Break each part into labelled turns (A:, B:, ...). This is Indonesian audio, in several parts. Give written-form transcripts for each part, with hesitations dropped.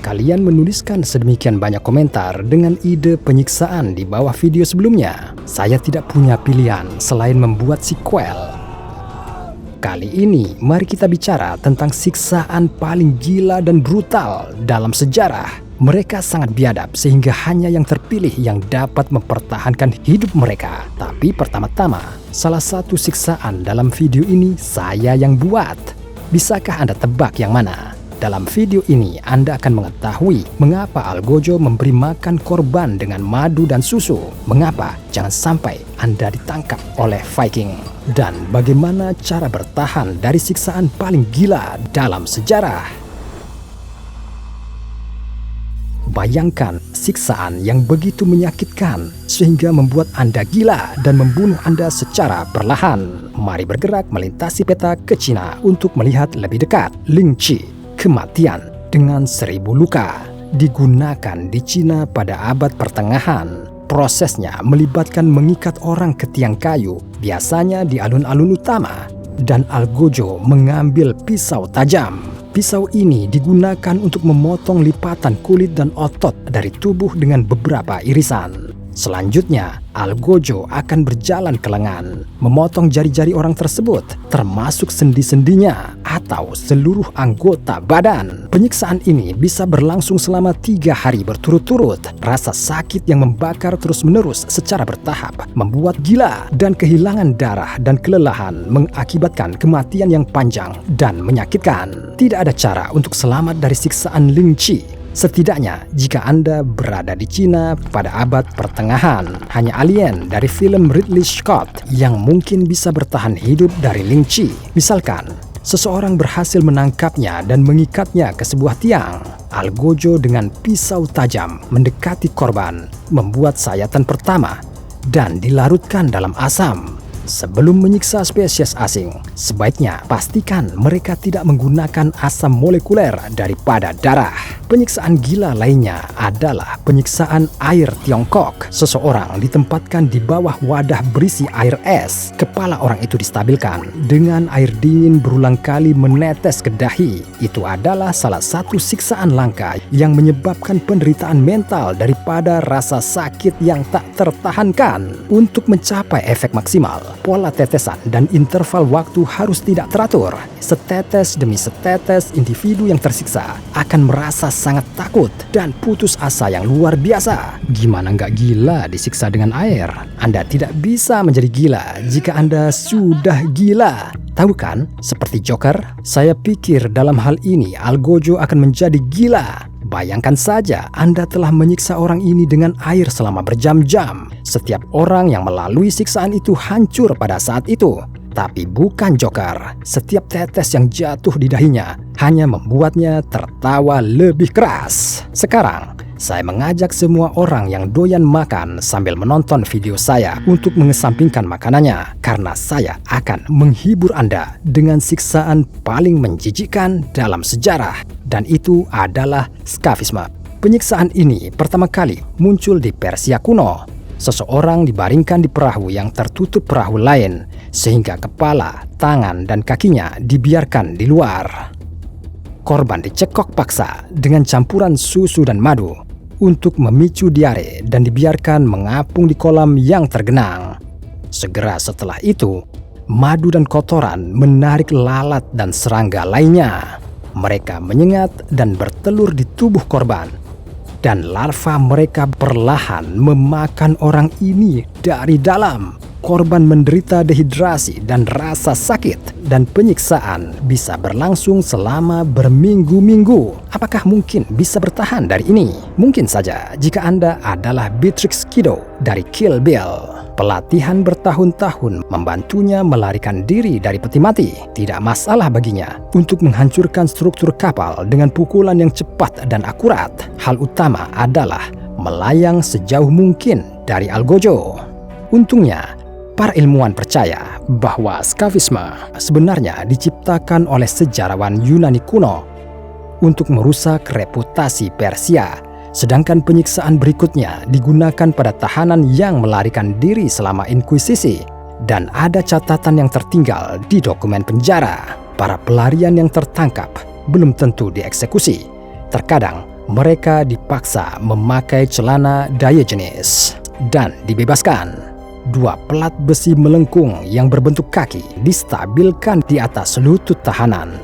A: kalian menuliskan sedemikian banyak komentar dengan ide penyiksaan di bawah video sebelumnya. Saya tidak punya pilihan selain membuat sequel. Kali ini, mari kita bicara tentang siksaan paling gila dan brutal dalam sejarah. Mereka sangat biadab sehingga hanya yang terpilih yang dapat mempertahankan hidup mereka. Tapi pertama-tama, salah satu siksaan dalam video ini saya yang buat. Bisakah Anda tebak yang mana? Dalam video ini Anda akan mengetahui mengapa Algojo memberi makan korban dengan madu dan susu. Mengapa jangan sampai Anda ditangkap oleh Viking. Dan bagaimana cara bertahan dari siksaan paling gila dalam sejarah. Bayangkan siksaan yang begitu menyakitkan sehingga membuat Anda gila dan membunuh Anda secara perlahan. Mari bergerak melintasi peta ke Cina untuk melihat lebih dekat. Lingqi, kematian dengan 1000 luka, digunakan di Cina pada abad pertengahan. Prosesnya melibatkan mengikat orang ke tiang kayu, biasanya di alun-alun utama, dan Algojo mengambil pisau tajam. Pisau ini digunakan untuk memotong lipatan kulit dan otot dari tubuh dengan beberapa irisan. Selanjutnya, Algojo akan berjalan ke lengan, memotong jari-jari orang tersebut, termasuk sendi-sendinya atau seluruh anggota badan. Penyiksaan ini bisa berlangsung selama 3 hari berturut-turut. Rasa sakit yang membakar terus-menerus secara bertahap membuat gila dan kehilangan darah dan kelelahan mengakibatkan kematian yang panjang dan menyakitkan. Tidak ada cara untuk selamat dari siksaan Lingqi. Setidaknya jika Anda berada di Cina pada abad pertengahan, hanya alien dari film Ridley Scott yang mungkin bisa bertahan hidup dari Lingqi. Misalkan, seseorang berhasil menangkapnya dan mengikatnya ke sebuah tiang. Algojo dengan pisau tajam mendekati korban, membuat sayatan pertama, dan dilarutkan dalam asam. Sebelum menyiksa spesies asing, sebaiknya pastikan mereka tidak menggunakan asam molekuler daripada darah. Penyiksaan gila lainnya adalah penyiksaan air Tiongkok. Seseorang ditempatkan di bawah wadah berisi air es. Kepala orang itu distabilkan dengan air dingin berulang kali menetes ke dahi. Itu adalah salah satu siksaan langka yang menyebabkan penderitaan mental daripada rasa sakit yang tak tertahankan. Untuk mencapai efek maksimal, pola tetesan dan interval waktu harus tidak teratur. Setetes demi setetes, individu yang tersiksa akan merasa sangat takut dan putus asa yang luar biasa. Gimana nggak gila disiksa dengan air? Anda tidak bisa menjadi gila jika Anda sudah gila. Tahu kan, seperti Joker, saya pikir dalam hal ini Algojo akan menjadi gila. Bayangkan saja Anda telah menyiksa orang ini dengan air selama berjam-jam. Setiap orang yang melalui siksaan itu hancur pada saat itu. Tapi bukan Joker. Setiap tetes yang jatuh di dahinya hanya membuatnya tertawa lebih keras. Sekarang, saya mengajak semua orang yang doyan makan sambil menonton video saya untuk mengesampingkan makanannya. Karena saya akan menghibur Anda dengan siksaan paling menjijikkan dalam sejarah. Dan itu adalah Skavisme. Penyiksaan ini pertama kali muncul di Persia kuno. Seseorang dibaringkan di perahu yang tertutup perahu lain, sehingga kepala, tangan, dan kakinya dibiarkan di luar. Korban dicekok paksa dengan campuran susu dan madu untuk memicu diare dan dibiarkan mengapung di kolam yang tergenang. Segera setelah itu, madu dan kotoran menarik lalat dan serangga lainnya. Mereka menyengat dan bertelur di tubuh korban. Dan larva mereka perlahan memakan orang ini dari dalam. Korban menderita dehidrasi dan rasa sakit, dan penyiksaan bisa berlangsung selama berminggu-minggu. Apakah mungkin bisa bertahan dari ini? Mungkin saja jika Anda adalah Beatrix Kiddo dari Kill Bill. Pelatihan bertahun-tahun membantunya melarikan diri dari peti mati. Tidak masalah baginya untuk menghancurkan struktur kapal dengan pukulan yang cepat dan akurat. Hal utama adalah melayang sejauh mungkin dari Algojo. Untungnya, para ilmuwan percaya bahwa Skavisme sebenarnya diciptakan oleh sejarawan Yunani kuno untuk merusak reputasi Persia. Sedangkan penyiksaan berikutnya digunakan pada tahanan yang melarikan diri selama inkuisisi. Dan ada catatan yang tertinggal di dokumen penjara. Para pelarian yang tertangkap belum tentu dieksekusi. Terkadang mereka dipaksa memakai celana Diogenes dan dibebaskan. Dua pelat besi melengkung yang berbentuk kaki distabilkan di atas lutut tahanan.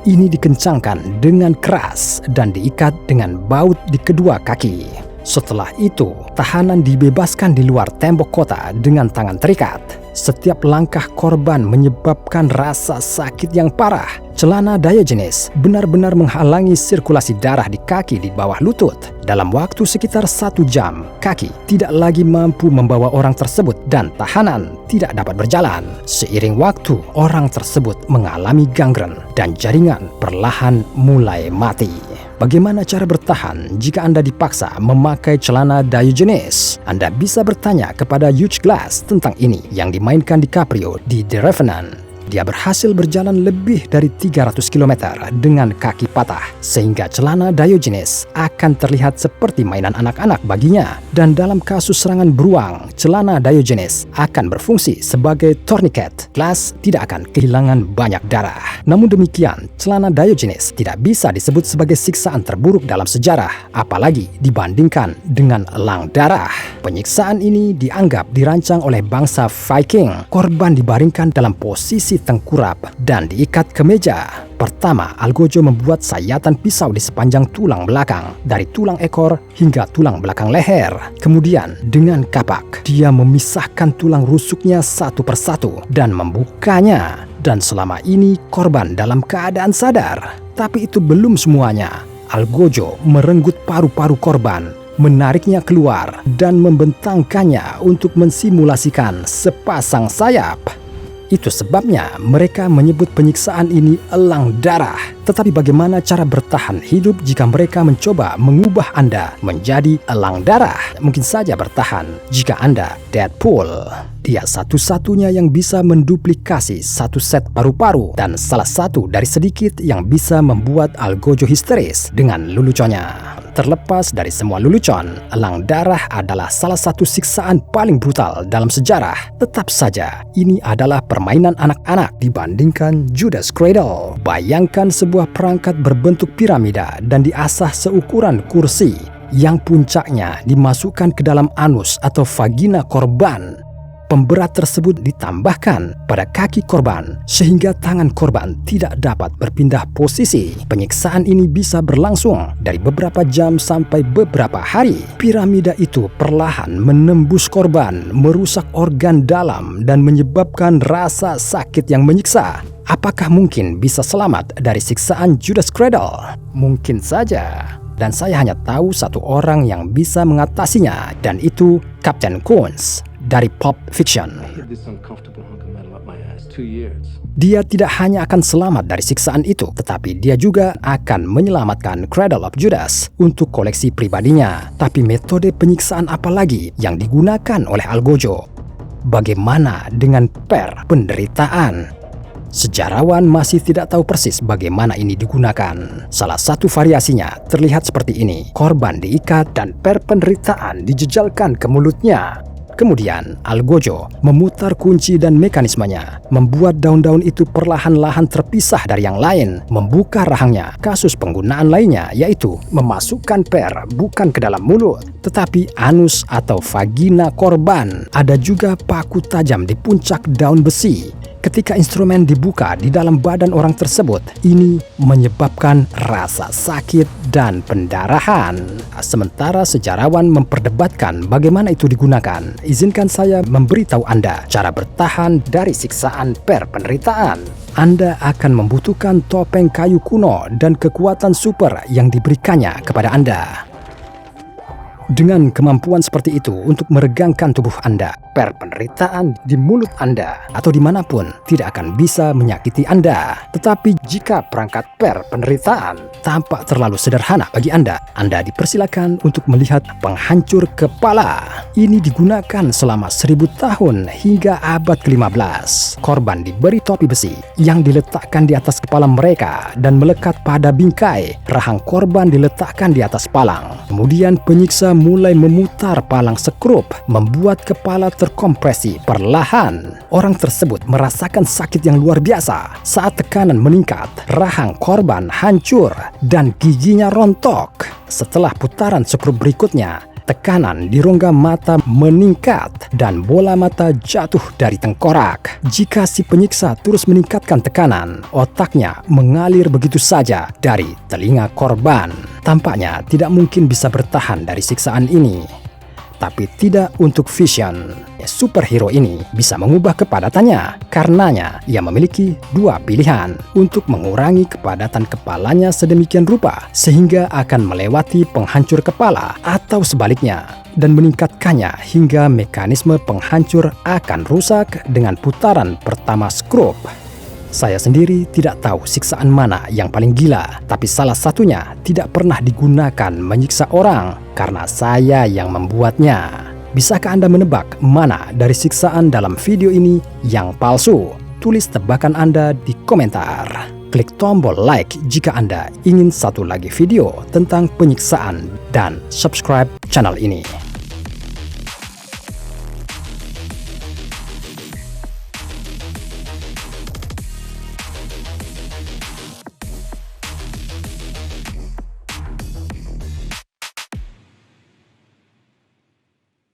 A: Ini dikencangkan dengan keras dan diikat dengan baut di kedua kaki. Setelah itu, tahanan dibebaskan di luar tembok kota dengan tangan terikat. Setiap langkah korban menyebabkan rasa sakit yang parah. Celana Diogenes benar-benar menghalangi sirkulasi darah di kaki di bawah lutut. Dalam waktu sekitar 1 jam, kaki tidak lagi mampu membawa orang tersebut dan tahanan tidak dapat berjalan. Seiring waktu, orang tersebut mengalami gangren dan jaringan perlahan mulai mati. Bagaimana cara bertahan jika Anda dipaksa memakai celana Diogenes? Anda bisa bertanya kepada Hugh Glass tentang ini yang dimainkan DiCaprio di The Revenant. Dia berhasil berjalan lebih dari 300 km dengan kaki patah, sehingga celana Diogenes akan terlihat seperti mainan anak-anak baginya. Dan dalam kasus serangan beruang, celana Diogenes akan berfungsi sebagai tourniquet. Glass tidak akan kehilangan banyak darah. Namun demikian, celana Diogenes tidak bisa disebut sebagai siksaan terburuk dalam sejarah, apalagi dibandingkan dengan elang darah. Penyiksaan ini dianggap dirancang oleh bangsa Viking. Korban dibaringkan dalam posisi tengkurap dan diikat ke meja. Pertama, Algojo membuat sayatan pisau di sepanjang tulang belakang, dari tulang ekor hingga tulang belakang leher. Kemudian, dengan kapak, dia memisahkan tulang rusuknya satu persatu dan membukanya. Dan selama ini, korban dalam keadaan sadar. Tapi itu belum semuanya. Algojo merenggut paru-paru korban, menariknya keluar, dan membentangkannya untuk mensimulasikan sepasang sayap. Itu sebabnya mereka menyebut penyiksaan ini elang darah. Tetapi bagaimana cara bertahan hidup jika mereka mencoba mengubah Anda menjadi elang darah? Mungkin saja bertahan jika Anda Deadpool. Dia satu-satunya yang bisa menduplikasi satu set paru-paru dan salah satu dari sedikit yang bisa membuat Algojo histeris dengan leluconnya. Terlepas dari semua lelucon, elang darah adalah salah satu siksaan paling brutal dalam sejarah. Tetap saja, ini adalah permainan anak-anak dibandingkan Judas Cradle. Bayangkan sebuah perangkat berbentuk piramida dan diasah seukuran kursi, yang puncaknya dimasukkan ke dalam anus atau vagina korban. Pemberat tersebut ditambahkan pada kaki korban sehingga tangan korban tidak dapat berpindah posisi. Penyiksaan ini bisa berlangsung dari beberapa jam sampai beberapa hari. Piramida itu perlahan menembus korban, merusak organ dalam dan menyebabkan rasa sakit yang menyiksa. Apakah mungkin bisa selamat dari siksaan Judas Cradle? Mungkin saja. Dan saya hanya tahu satu orang yang bisa mengatasinya, dan itu Captain Coons dari Pulp Fiction. Dia tidak hanya akan selamat dari siksaan itu, tetapi dia juga akan menyelamatkan Cradle of Judas untuk koleksi pribadinya. Tapi metode penyiksaan apa lagi yang digunakan oleh Algojo? Bagaimana dengan per penderitaan? Sejarawan masih tidak tahu persis bagaimana ini digunakan. Salah satu variasinya terlihat seperti ini. Korban diikat dan per penderitaan dijejalkan ke mulutnya. Kemudian, Algojo memutar kunci dan mekanismenya, membuat daun-daun itu perlahan-lahan terpisah dari yang lain, membuka rahangnya. Kasus penggunaan lainnya yaitu memasukkan per bukan ke dalam mulut, tetapi anus atau vagina korban. Ada juga paku tajam di puncak daun besi. Ketika instrumen dibuka di dalam badan orang tersebut, ini menyebabkan rasa sakit dan pendarahan. Sementara sejarawan memperdebatkan bagaimana itu digunakan, izinkan saya memberitahu Anda cara bertahan dari siksaan per penderitaan. Anda akan membutuhkan topeng kayu kuno dan kekuatan super yang diberikannya kepada Anda. Dengan kemampuan seperti itu untuk meregangkan tubuh Anda, per penderitaan di mulut Anda atau dimanapun tidak akan bisa menyakiti Anda. Tetapi jika perangkat per penderitaan tampak terlalu sederhana bagi Anda dipersilakan untuk melihat penghancur kepala. Ini digunakan selama 1000 tahun hingga abad ke-15. Korban diberi topi besi yang diletakkan di atas kepala mereka dan melekat pada bingkai. Rahang korban diletakkan di atas palang. Kemudian penyiksa mulai memutar palang sekrup, membuat kepala terkompresi perlahan. Orang tersebut merasakan sakit yang luar biasa saat tekanan meningkat, rahang korban hancur, dan giginya rontok. Setelah putaran skrup berikutnya, tekanan di rongga mata meningkat dan bola mata jatuh dari tengkorak. Jika si penyiksa terus meningkatkan tekanan, otaknya mengalir begitu saja dari telinga korban. Tampaknya tidak mungkin bisa bertahan dari siksaan ini. Tapi tidak untuk Vision. Superhero ini bisa mengubah kepadatannya. Karenanya, ia memiliki dua pilihan untuk mengurangi kepadatan kepalanya sedemikian rupa sehingga akan melewati penghancur kepala, atau sebaliknya, dan meningkatkannya hingga mekanisme penghancur akan rusak dengan putaran pertama skrup. Saya sendiri tidak tahu siksaan mana yang paling gila, tapi salah satunya tidak pernah digunakan menyiksa orang karena saya yang membuatnya. Bisakah Anda menebak mana dari siksaan dalam video ini yang palsu? Tulis tebakan Anda di komentar. Klik tombol like jika Anda ingin satu lagi video tentang penyiksaan dan subscribe channel ini.